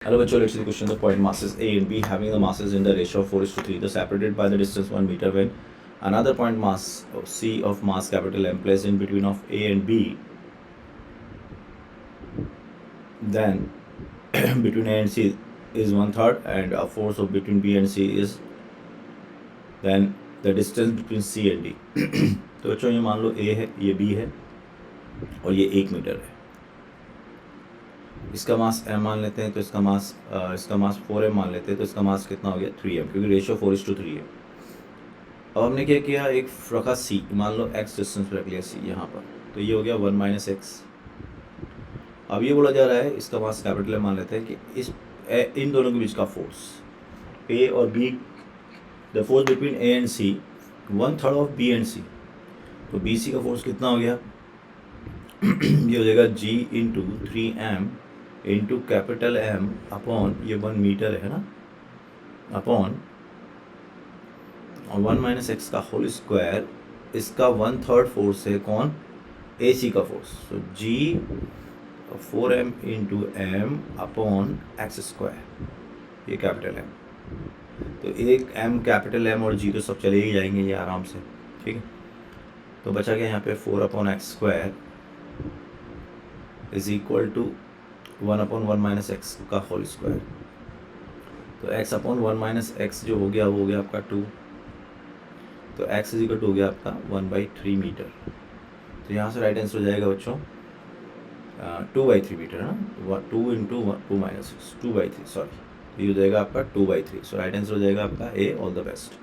Hello bachcho, let's see the question. The point masses A and B having the masses in the ratio of 4:3, they're separated by the distance 1 meter. When another point mass C of mass capital M placed in between of A and B, then between A and C is 1/3, and a force of between B and C is then the distance between C and D. तो बच्चों ये मान लो A है, ये B है और ये 1 metre है. इसका मास m मान लेते हैं, तो इसका मास 4m मान लेते हैं, तो इसका मास कितना हो गया 3m, क्योंकि रेशियो 4:3 है. अब हमने क्या किया, एक रखा c, मान लो x डिस्टेंस पर रख लिया c यहाँ पर, तो ये हो गया 1 - x. अब ये बोला जा रहा है, इसका मास कैपिटल M मान लेते हैं कि इन दोनों के बीच का फोर्स a और b, the force between a and c 1/3 of b and c. तो bc का फोर्स कितना हो गया, ये हो जाएगा g into 3m into capital M upon ये 1 मीटर है ना, अपॉन 1 - x का होल स्क्वायर. इसका 1/3 फोर्स है कौन, AC का फोर्स. तो g 4m into m upon x square, ये कैपिटल M. तो एक m कैपिटल M और g तो सब चले ही जाएंगे ये आराम से, ठीक है. तो बचा गया यहाँ पे 4/x square is equal to 1/1 - x का होल स्क्वायर. तो x अपॉन 1 - x जो हो गया वो हो गया आपका 2. तो x इज इक्वल टू हो गया आपका 1/3 मीटर. तो यहाँ से राइट आंसर हो जाएगा बच्चों 2/3 मीटर है ना, 2 इंटू 2 - 6 2/3, सॉरी, ये हो जाएगा आपका 2/3. सो राइट आंसर हो जाएगा आपका A. All the best.